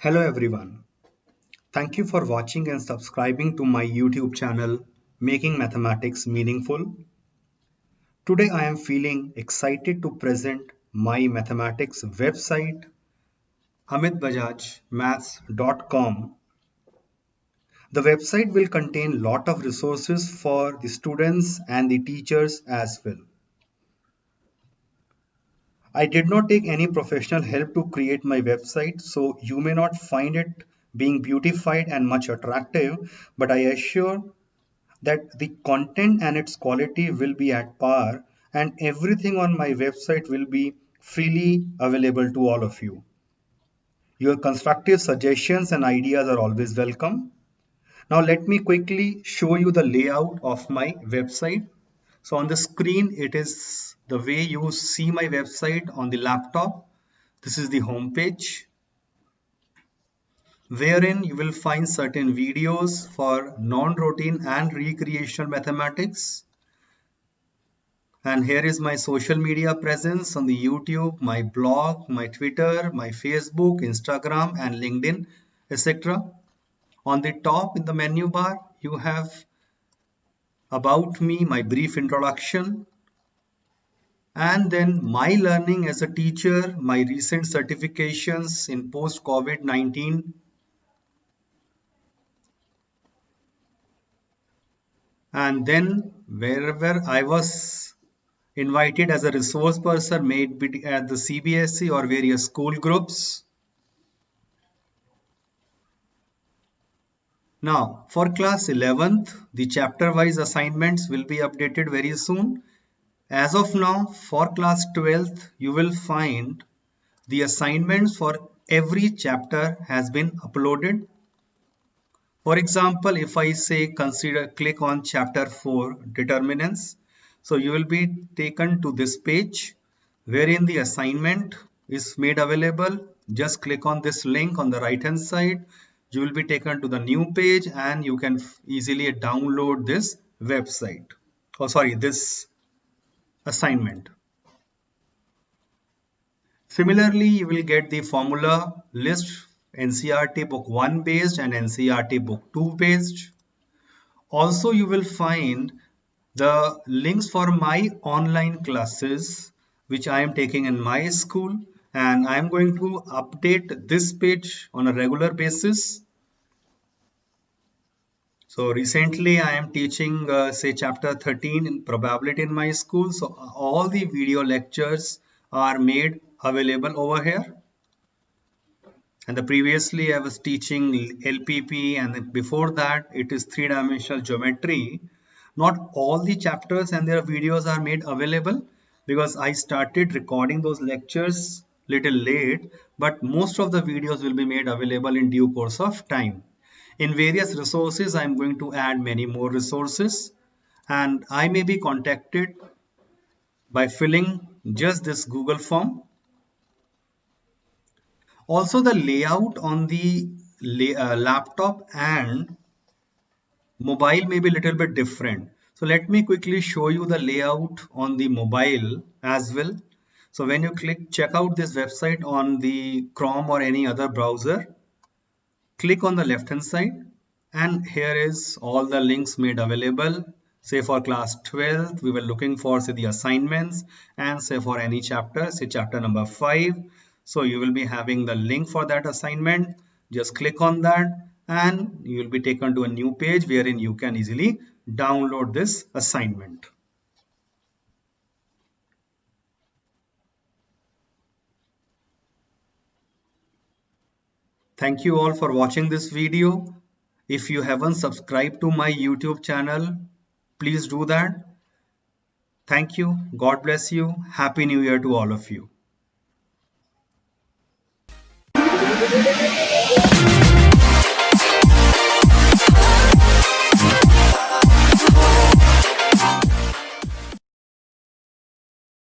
Hello everyone. Thank you for watching and subscribing to my YouTube channel Making Mathematics Meaningful. Today I am feeling excited to present my mathematics website amitbajajmaths.com. The website will contain lot of resources for the students and the teachers as well. I did not take any professional help to create my website, so you may not find it being beautified and much attractive, but I assure that the content and its quality will be at par and everything on my website will be freely available to all of you. Your constructive suggestions and ideas are always welcome. Now let me quickly show you the layout of my website. So on the screen, it is the way you see my website on the laptop. This is the home page, wherein you will find certain videos for non-routine and recreational mathematics. And here is my social media presence on the YouTube, my blog, my Twitter, my Facebook, Instagram, and LinkedIn, etc. On the top in the menu bar, you have About Me, my brief introduction, and then my learning as a teacher, my recent certifications in post COVID-19, and then wherever I was invited as a resource person, maybe at the CBSE or various school groups. Now, for class 11th, the chapter-wise assignments will be updated very soon. As of now, for class 12th, you will find the assignments for every chapter has been uploaded. For example, if I say click on chapter 4 determinants, so you will be taken to this page wherein the assignment is made available. Just click on this link on the right hand side. You will be taken to the new page and you can easily download this website. Oh, sorry, this assignment. Similarly, you will get the formula list NCERT book 1 based and NCERT book 2 based. Also, you will find the links for my online classes which I am taking in my school, and I am going to update this page on a regular basis. So recently I am teaching say chapter 13 in probability in my school. So all the video lectures are made available over here. And the previously I was teaching LPP, and before that it is three-dimensional geometry. Not all the chapters and their videos are made available because I started recording those lectures little late, but most of the videos will be made available in due course of time. In various resources, I am going to add many more resources, and I may be contacted by filling just this Google form. Also, the layout on the laptop and mobile may be a little bit different. So let me quickly show you the layout on the mobile as well. So when you check out this website on the Chrome or any other browser, click on the left hand side, and here is all the links made available. Say for class 12th, we were looking for say the assignments, and say for any chapter, say chapter number 5. So you will be having the link for that assignment. Just click on that and you will be taken to a new page wherein you can easily download this assignment. Thank you all for watching this video. If you haven't subscribed to my YouTube channel, please do that. Thank you. God bless you. Happy New Year to all of you.